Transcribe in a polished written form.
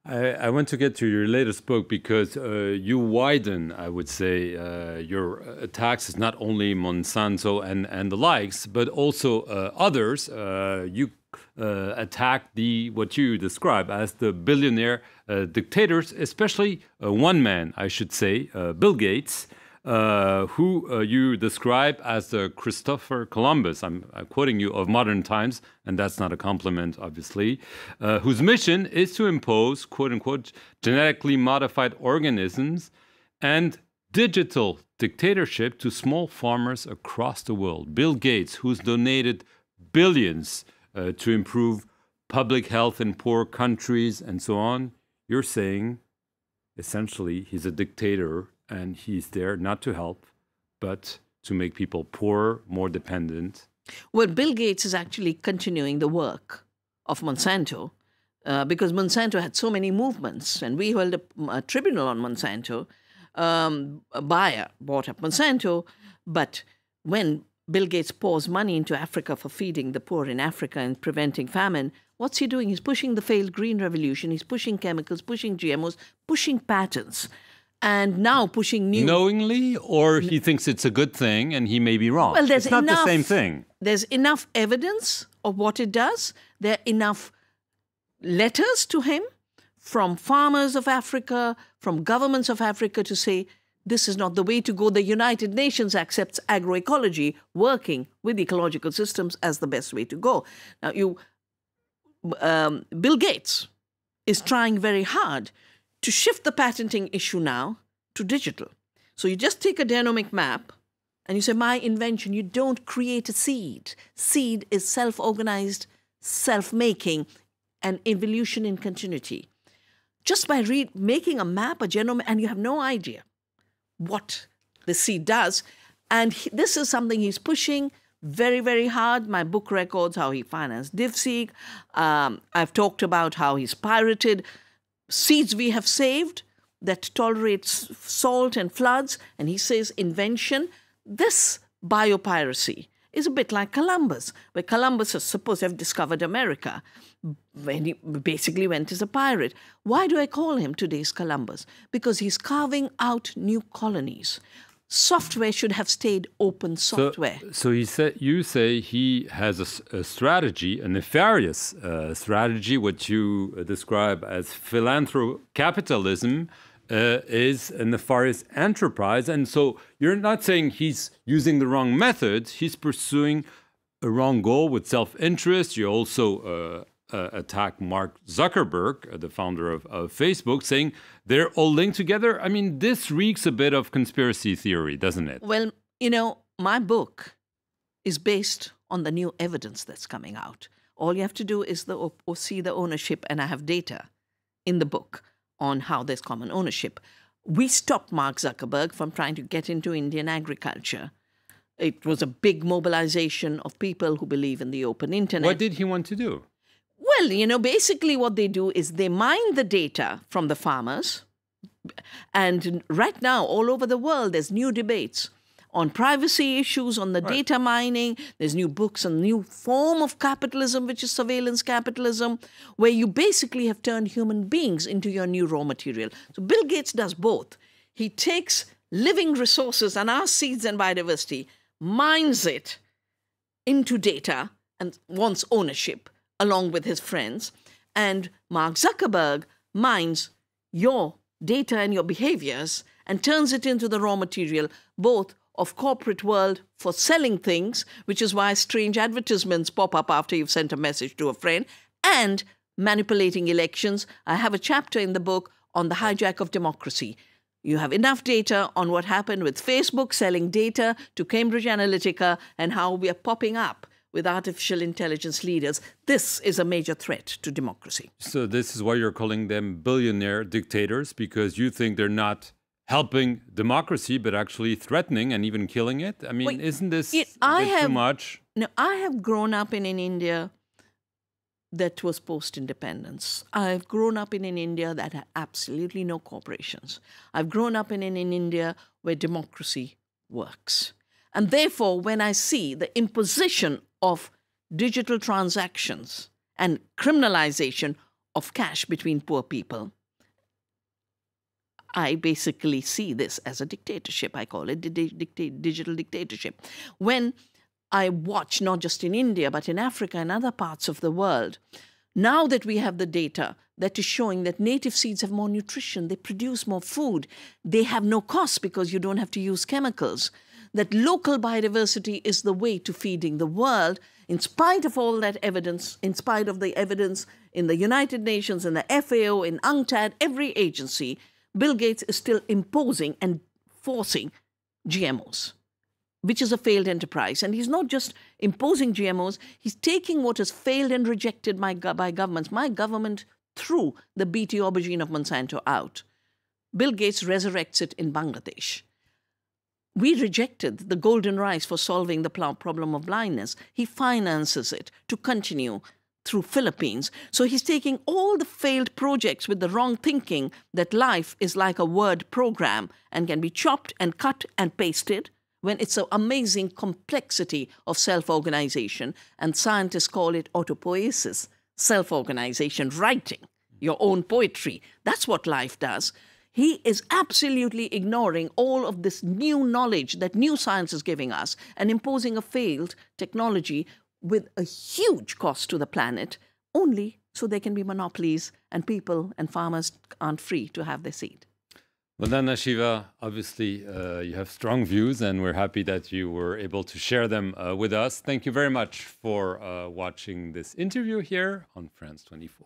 I want to get to your latest book because you widen, I would say, your attacks is not only Monsanto and the likes, but also others. You attack what you describe as the billionaire dictators, especially one man, I should say, Bill Gates, who you describe as the Christopher Columbus, I'm quoting you, of modern times, and that's not a compliment, obviously, whose mission is to impose, quote unquote, genetically modified organisms and digital dictatorship to small farmers across the world. Bill Gates, who's donated billions to improve public health in poor countries and so on, you're saying essentially he's a dictator and he's there not to help, but to make people poorer, more dependent. Well, Bill Gates is actually continuing the work of Monsanto because Monsanto had so many movements, and we held a tribunal on Monsanto. Bayer bought up Monsanto, but when Bill Gates pours money into Africa for feeding the poor in Africa and preventing famine, what's he doing? He's pushing the failed green revolution. He's pushing chemicals, pushing GMOs, pushing patents. And now pushing new... Knowingly, or he thinks it's a good thing and he may be wrong? Well, it's not the same thing. There's enough evidence of what it does. There are enough letters to him from farmers of Africa, from governments of Africa to say, this is not the way to go. The United Nations accepts agroecology, working with ecological systems, as the best way to go. Now, Bill Gates is trying very hard to shift the patenting issue now to digital. So you just take a genomic map and you say, my invention, you don't create a seed. Seed is self-organized, self-making, and evolution in continuity. Just by making a map, a genome, and you have no idea what the seed does. And this is something he's pushing very, very hard. My book records how he financed DivSeek. I've talked about how he's pirated seeds we have saved that tolerate salt and floods, and he says invention. This biopiracy is a bit like Columbus, where Columbus is supposed to have discovered America when he basically went as a pirate. Why do I call him today's Columbus? Because he's carving out new colonies. Software should have stayed open software. So you say he has a strategy, a nefarious strategy, what you describe as philanthrocapitalism, is a nefarious enterprise. And so you're not saying he's using the wrong methods, he's pursuing a wrong goal with self-interest. You also attack Mark Zuckerberg, the founder of Facebook, saying they're all linked together. I mean, this reeks a bit of conspiracy theory, doesn't it? Well, you know, my book is based on the new evidence that's coming out. All you have to do is see the ownership, and I have data in the book on how there's common ownership. We stopped Mark Zuckerberg from trying to get into Indian agriculture. It was a big mobilization of people who believe in the open internet. What did he want to do? Well, you know, basically what they do is they mine the data from the farmers. And right now, all over the world, there's new debates on privacy issues, on the data mining. There's new books on new form of capitalism, which is surveillance capitalism, where you basically have turned human beings into your new raw material. So Bill Gates does both. He takes living resources and our seeds and biodiversity, mines it into data and wants ownership, along with his friends. And Mark Zuckerberg mines your data and your behaviors and turns it into the raw material, both of corporate world for selling things, which is why strange advertisements pop up after you've sent a message to a friend, and manipulating elections. I have a chapter in the book on the hijack of democracy. You have enough data on what happened with Facebook selling data to Cambridge Analytica and how we are popping up with artificial intelligence leaders. This is a major threat to democracy. So this is why you're calling them billionaire dictators, because you think they're not helping democracy, but actually threatening and even killing it? I mean, isn't this too much? No, I have grown up in an India that was post-independence. I've grown up in an India that had absolutely no corporations. I've grown up in an India where democracy works. And therefore, when I see the imposition of digital transactions and criminalization of cash between poor people, I basically see this as a dictatorship. I call it digital dictatorship. When I watch, not just in India, but in Africa and other parts of the world, now that we have the data that is showing that native seeds have more nutrition, they produce more food, they have no cost because you don't have to use chemicals, that local biodiversity is the way to feeding the world, in spite of all that evidence, in spite of the evidence in the United Nations, in the FAO, in UNCTAD, every agency, Bill Gates is still imposing and forcing GMOs, which is a failed enterprise. And he's not just imposing GMOs, he's taking what has failed and rejected by governments. My government threw the BT aubergine of Monsanto out. Bill Gates resurrects it in Bangladesh. We rejected the golden rice for solving the problem of blindness. He finances it to continue through Philippines. So he's taking all the failed projects with the wrong thinking that life is like a word program and can be chopped and cut and pasted, when it's an amazing complexity of self-organization. And scientists call it autopoiesis, self-organization, writing your own poetry. That's what life does. He is absolutely ignoring all of this new knowledge that new science is giving us and imposing a failed technology with a huge cost to the planet, only so there can be monopolies and people and farmers aren't free to have their seed. Vandana Shiva, obviously you have strong views and we're happy that you were able to share them with us. Thank you very much for watching this interview here on France 24.